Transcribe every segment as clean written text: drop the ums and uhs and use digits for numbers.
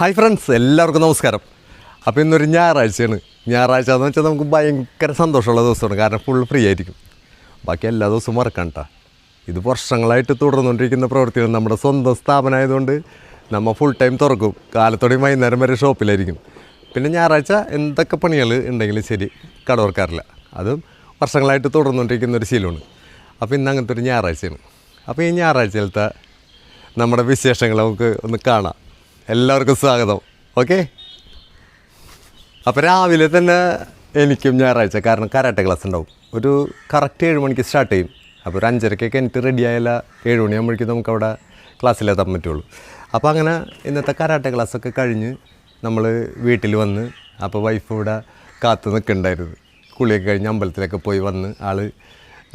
Hi friends, എല്ലാവർക്കും നമസ്കാരം. അപ്പോൾ ഇന്നൊരു ഞായറാഴ്ചയാണ്. ഞായറാഴ്ച എന്ന് വെച്ചാൽ നമുക്ക് ഭയങ്കര സന്തോഷമുള്ള ദിവസമാണ്. കാരണം ഫുൾ ഫ്രീ ആയിരിക്കും. ബാക്കി എല്ലാ ദിവസവും മറക്കണ്ട. ഇത് വർഷങ്ങളായിട്ട് തുടർന്നുകൊണ്ടിരിക്കുന്ന പ്രവൃത്തിയാണ്. നമ്മുടെ സ്വന്തം സ്ഥാപനമായതുകൊണ്ട് നമ്മൾ ഫുൾ ടൈം തുറക്കും. കാലത്തോടെയും വൈകുന്നേരം വരെ ഷോപ്പിലായിരിക്കും. പിന്നെ ഞായറാഴ്ച എന്തൊക്കെ പണികൾ ഉണ്ടെങ്കിലും ശരി, കട തുറക്കാറില്ല. അതും വർഷങ്ങളായിട്ട് തുടർന്നുകൊണ്ടിരിക്കുന്ന ഒരു ശീലമാണ്. അപ്പോൾ ഇന്ന് അങ്ങനത്തെ ഒരു ഞായറാഴ്ചയാണ്. അപ്പോൾ ഈ ഞായറാഴ്ചയിലത്തെ നമ്മുടെ വിശേഷങ്ങൾ നമുക്ക് ഒന്ന് കാണാം. എല്ലാവർക്കും സ്വാഗതം. ഓക്കെ. അപ്പോൾ രാവിലെ തന്നെ എനിക്കും ഞായറാഴ്ച കാരണം കരാട്ടെ ക്ലാസ് ഉണ്ടാവും. ഒരു കറക്റ്റ് 7 മണിക്ക് സ്റ്റാർട്ട് ചെയ്യും. അപ്പോൾ ഒരു 5:30 എനിക്ക് റെഡി ആയാല 7 മണിയാകുമ്പോഴേക്കും നമുക്കവിടെ ക്ലാസ്സിലെത്താൻ പറ്റുള്ളൂ. അപ്പോൾ അങ്ങനെ ഇന്നത്തെ കരാട്ടെ ക്ലാസ്സൊക്കെ കഴിഞ്ഞ് നമ്മൾ വീട്ടിൽ വന്ന്, അപ്പോൾ വൈഫ് ഇവിടെ കാത്ത് നിൽക്കുന്നുണ്ടായിരുന്നു. കുളിയൊക്കെ കഴിഞ്ഞ് അമ്പലത്തിലൊക്കെ പോയി വന്ന് ആൾ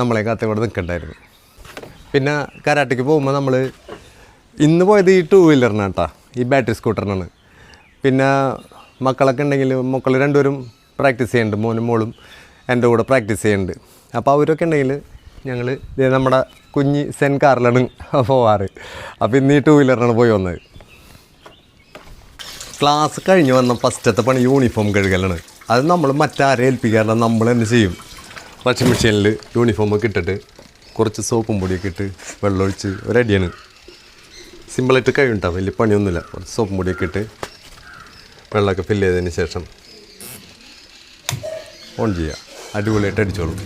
നമ്മളെ കാത്ത് ഇവിടെ നിൽക്കുന്നുണ്ടായിരുന്നു. പിന്നെ കരാട്ടയ്ക്ക് പോകുമ്പോൾ നമ്മൾ ഇന്ന് പോയത് ഈ 2 വീലറിനാണ് കേട്ടോ, ഈ ബാറ്ററി സ്കൂട്ടറിനാണ്. പിന്നെ മക്കളൊക്കെ ഉണ്ടെങ്കിൽ മക്കൾ രണ്ടുപേരും പ്രാക്ടീസ് ചെയ്യുന്നുണ്ട്. മോനും മോളും എൻ്റെ കൂടെ പ്രാക്ടീസ് ചെയ്യുന്നുണ്ട്. അപ്പോൾ അവരൊക്കെ ഉണ്ടെങ്കിൽ ഞങ്ങൾ നമ്മുടെ കുഞ്ഞി സെൻ കാറിലാണ് പോവാറ്. അപ്പോൾ ഇന്ന് ഈ 2 വീലറിനാണ് പോയി വന്നത്. ക്ലാസ് കഴിഞ്ഞ് വന്ന ഫസ്റ്റത്തെ പണി യൂണിഫോം കഴുകലാണ്. അത് നമ്മൾ മറ്റാരെ ഏൽപ്പിക്കാറില്ല, നമ്മൾ തന്നെ ചെയ്യും. വാഷിംഗ് മെഷീനിൽ യൂണിഫോമൊക്കെ ഇട്ടിട്ട് കുറച്ച് സോപ്പും പൊടിയൊക്കെ ഇട്ട് വെള്ളമൊഴിച്ച് ഒരടിയാണ്. സിമ്പിളായിട്ട് കഴിയുണ്ടാവും, വലിയ പണിയൊന്നുമില്ല. കുറച്ച് സോപ്പും പൊടിയൊക്കെ ഇട്ട് വെള്ളമൊക്കെ ഫില്ല് ചെയ്തതിന് ശേഷം ഓൺ ചെയ്യുക. അടിപൊളിയായിട്ട് അടിച്ചോളും.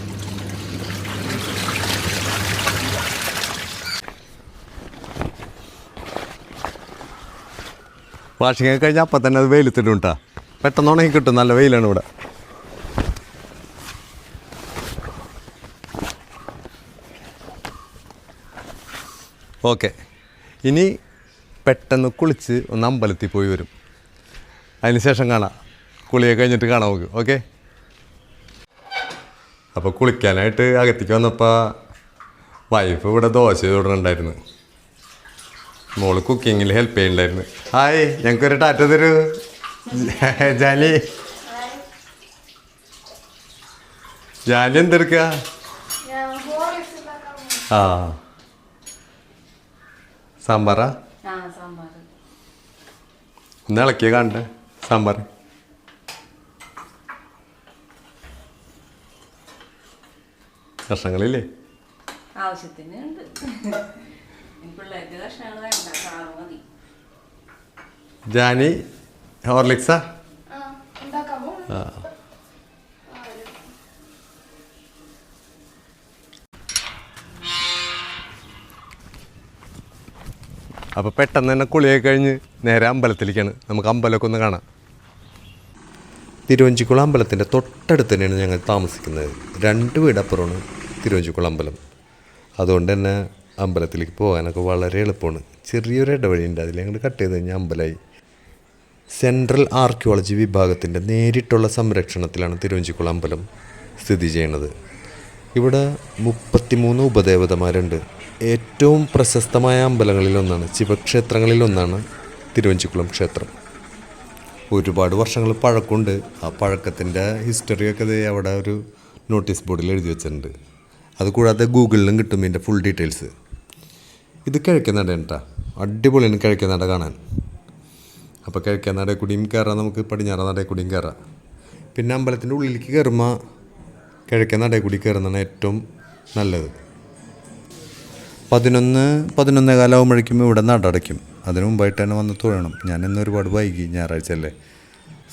വാഷിംഗ് ഒക്കെ കഴിഞ്ഞാൽ അപ്പം തന്നെ അത് വെയിലത്തിടും കേട്ടോ. പെട്ടെന്ന് ഉണങ്ങി കിട്ടും. നല്ല വെയിലാണ് ഇവിടെ. ഓക്കെ, ഇനി പെട്ടെന്ന് കുളിച്ച് ഒന്ന് അമ്പലത്തിൽ പോയി വരും. അതിന് ശേഷം കാണാം. കുളിയൊക്കെ കഴിഞ്ഞിട്ട് കാണാം നമുക്ക്. ഓക്കെ. അപ്പോൾ കുളിക്കാനായിട്ട് അകത്തേക്ക് വന്നപ്പോൾ വൈഫ് ഇവിടെ ദോശ ചൂടുന്നുണ്ടായിരുന്നു. മോള് കുക്കിങ്ങിൽ ഹെൽപ്പ് ചെയ്യുന്നുണ്ടായിരുന്നു. ഹായ്, ഞങ്ങൾക്കൊരു ടാറ്റ തരൂ. ജാനി ജാനി എന്തെടുക്കുക? ആ, സാമ്പാറാ? ഒന്ന് ഇളക്കിയ കാണണ്ടേ സാമ്പാർ? കഷ്ണങ്ങളില്ലേ? ജാനി ഹോർലിക്സാ? ആ. അപ്പോൾ പെട്ടെന്ന് തന്നെ കുളിയൊക്കെ കഴിഞ്ഞ് നേരെ അമ്പലത്തിലേക്കാണ്. നമുക്ക് അമ്പലമൊക്കെ ഒന്ന് കാണാം. തിരുവഞ്ചിക്കുളം അമ്പലത്തിൻ്റെ തൊട്ടടുത്ത് തന്നെയാണ് ഞങ്ങൾ താമസിക്കുന്നത്. 2 വീടപ്പുറമാണ് തിരുവഞ്ചിക്കുളം അമ്പലം. അതുകൊണ്ട് തന്നെ അമ്പലത്തിലേക്ക് പോകാനൊക്കെ വളരെ എളുപ്പമാണ്. ചെറിയൊരു ഇടവഴിയുണ്ട്, അതിൽ ഞങ്ങൾ കട്ട് ചെയ്ത് കഴിഞ്ഞാൽ അമ്പലമായി. സെൻട്രൽ ആർക്കിയോളജി വിഭാഗത്തിൻ്റെ നേരിട്ടുള്ള സംരക്ഷണത്തിലാണ് തിരുവഞ്ചിക്കുളം അമ്പലം സ്ഥിതി ചെയ്യുന്നത്. ഇവിടെ 33 ഉപദേവതമാരുണ്ട്. ഏറ്റവും പ്രശസ്തമായ അമ്പലങ്ങളിലൊന്നാണ്, ശിവക്ഷേത്രങ്ങളിലൊന്നാണ് തിരുവഞ്ചിക്കുളം ക്ഷേത്രം. ഒരുപാട് വർഷങ്ങൾ പഴക്കമുണ്ട്. ആ പഴക്കത്തിൻ്റെ ഹിസ്റ്ററിയൊക്കെ അവിടെ ഒരു നോട്ടീസ് ബോർഡിൽ എഴുതി വെച്ചിട്ടുണ്ട്. അതുകൂടാതെ ഗൂഗിളിലും കിട്ടും ഇതിൻ്റെ ഫുൾ ഡീറ്റെയിൽസ്. ഇത് കിഴക്കേനട കേട്ടോ. അടിപൊളിയാണ് കിഴക്കേനട കാണാൻ. അപ്പോൾ കിഴക്കേനടയിൽ കൂടിയും കയറാം, നമുക്ക് പടിഞ്ഞാറ നടയിൽ കൂടിയും കയറാം. പിന്നെ അമ്പലത്തിൻ്റെ ഉള്ളിലേക്ക് കയറുമ്പോൾ കിഴക്കേനടയിൽ കൂടി കയറുന്നതാണ് ഏറ്റവും നല്ലത്. 11-11:15 ആകുമ്പോഴേക്കും ഇവിടെ നട അടയ്ക്കും. അതിന് മുമ്പായിട്ട് തന്നെ വന്ന് തൊഴണം. ഞാൻ ഇന്ന് ഒരുപാട് വൈകി, ഞായറാഴ്ച അല്ലേ.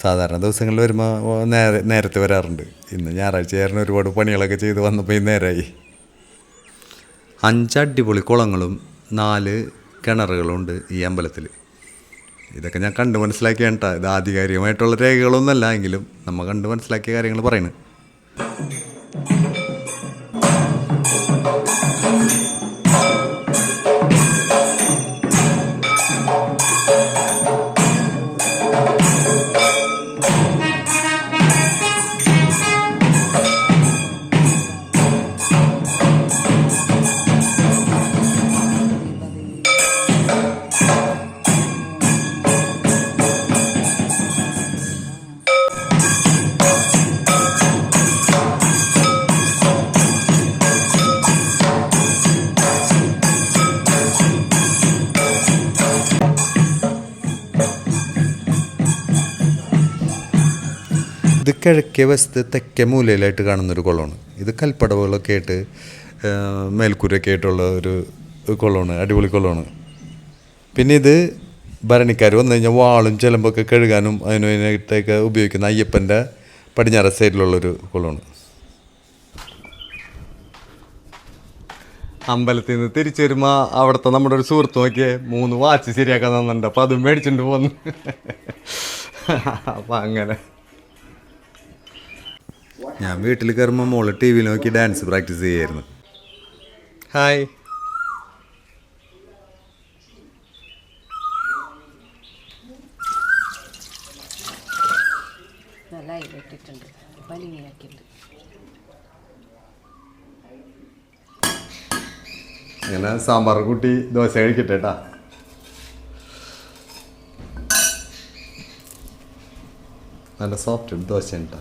സാധാരണ ദിവസങ്ങളിൽ വരുമ്പോൾ നേരത്തെ വരാറുണ്ട്. ഇന്ന് ഞായറാഴ്ച ആയിരുന്നു. ഒരുപാട് പണികളൊക്കെ ചെയ്ത് വന്നപ്പോൾ ഈ നേരമായി. 5 അടിപൊളി കുളങ്ങളും 4 കിണറുകളുണ്ട് ഈ അമ്പലത്തിൽ. ഇതൊക്കെ ഞാൻ കണ്ട് മനസ്സിലാക്കിയാണ് കേട്ടോ. ഇത് ആധികാരികമായിട്ടുള്ള രേഖകളൊന്നുമല്ല, എങ്കിലും നമ്മൾ കണ്ട് മനസ്സിലാക്കിയ കാര്യങ്ങൾ പറയുന്നത്. ഇത് കിഴക്കേ വശത്ത് തെക്കേ മൂലയിലായിട്ട് കാണുന്നൊരു കുളമാണ്. ഇത് കൽപ്പടവുകളൊക്കെ ആയിട്ട് മേൽക്കൂരൊക്കെ ആയിട്ടുള്ള ഒരു കുളമാണ്, അടിപൊളി കുളമാണ്. പിന്നെ ഇത് ഭരണിക്കാർ വന്നു കഴിഞ്ഞാൽ വാളും ചിലമ്പൊക്കെ കഴുകാനും അതിനായിട്ടൊക്കെ ഉപയോഗിക്കുന്ന അയ്യപ്പൻ്റെ പടിഞ്ഞാറ സൈഡിലുള്ളൊരു കുളമാണ്. അമ്പലത്തിൽ നിന്ന് തിരിച്ചു വരുമ്പോൾ അവിടുത്തെ നമ്മുടെ ഒരു സുഹൃത്ത് നോക്കിയേ 3 വാച്ച് ശരിയാക്കാൻ തന്നിട്ടുണ്ട്. അപ്പം അതും മേടിച്ചിട്ട് പോന്നു. അപ്പം അങ്ങനെ ഞാൻ വീട്ടിൽ കയറുമ്പോൾ മോള് ടി വിയിൽ നോക്കി ഡാൻസ് പ്രാക്ടീസ് ചെയ്യായിരുന്നു. ഹായ്. അങ്ങനെ സാമ്പാർ കൂട്ടി ദോശ കഴിക്കട്ടെ കേട്ടാ. നല്ല സോഫ്റ്റ് ദോശ കേട്ടാ.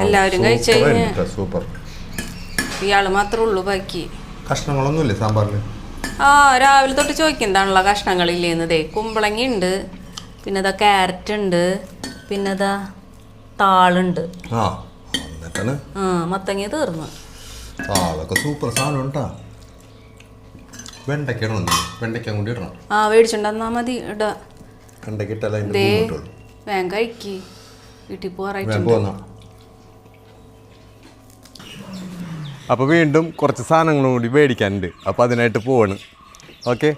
എല്ലാവരും കഴിച്ചു. സൂപ്പർ. ഇയാള് മാത്രമേ ഉള്ളൂ ബാക്കി. കഷ്ണങ്ങളൊന്നുമില്ലേ സാമ്പാറിൽ? രാവിലെ തൊട്ട് ചോദിക്കുന്നതാണല്ലോ കഷ്ണങ്ങളില്ലേന്നതേ. കുമ്പളങ്ങ ഉണ്ട്, പിന്നെ ഇതാ ക്യാരറ്റ് ഉണ്ട്, പിന്നെ ഇതാ താളുണ്ട്. മത്തങ്ങ തീർന്നു. താളൊക്കെ സൂപ്പർ സാധനം ഉണ്ടാ. വെണ്ടയ്ക്ക ഇടണം, വെണ്ടയ്ക്ക കൂടി ഇടണം. മേടിച്ചുണ്ടെന്നാ മതി. ഇടാ ദേ വേഗം കഴിക്ക്, വീട്ടിൽ പോവാ. അപ്പോൾ വീണ്ടും കുറച്ച് സാധനങ്ങളും കൂടി മേടിക്കാനുണ്ട്. അപ്പോൾ അതിനായിട്ട് പോവാണ്. ഓക്കെ.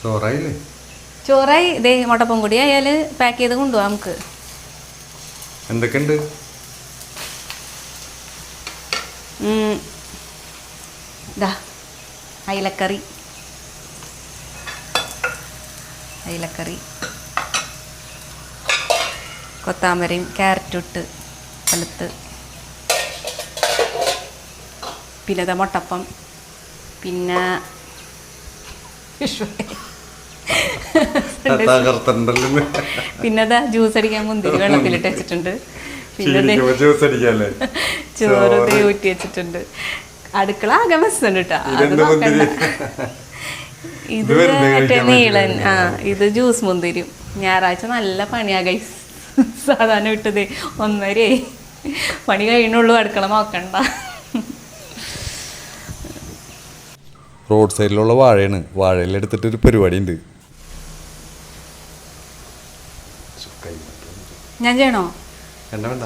ചോറായില്ലേ? ചോറായി. ഇതേ മുട്ടപ്പം കൂടി ആയാൽ പാക്ക് ചെയ്ത് കൊണ്ടുപോകാം നമുക്ക്. എന്തൊക്കെയുണ്ട്? ഇതാ അയിലക്കറി, കൊത്താമരയും ക്യാരറ്റും ഇട്ട് വലുത്ത്, പിന്നെ ഇതാ മുട്ടപ്പം, പിന്നെ പിന്നെതാ ജ്യൂസ് അടിക്കാൻ മുന്തിരി വെള്ളത്തിലിട്ട് വെച്ചിട്ടുണ്ട്. പിന്നെ ചോറ് ഊറ്റി വെച്ചിട്ടുണ്ട്. അടുക്കള ആകെ മെസ്സുണ്ട് കേട്ടോ. അത് നോക്കണ്ട. ഇത് മറ്റേ നീളൻ. ഇത് ജ്യൂസ് മുന്തിരിയും. ഞായറാഴ്ച നല്ല പണിയാ ഗൈസ്. സാധാരണ വിട്ടത് 1:30 പണി കഴിയുന്നുള്ളൂ. അടുക്കള നോക്കണ്ട. റോഡ് സൈഡിലുള്ള വാഴയാണ്. വാഴയിലെടുത്തിട്ടൊരു പരിപാടി ഉണ്ട്. ഞാൻ ചെയ്യണോ? വേണ്ട.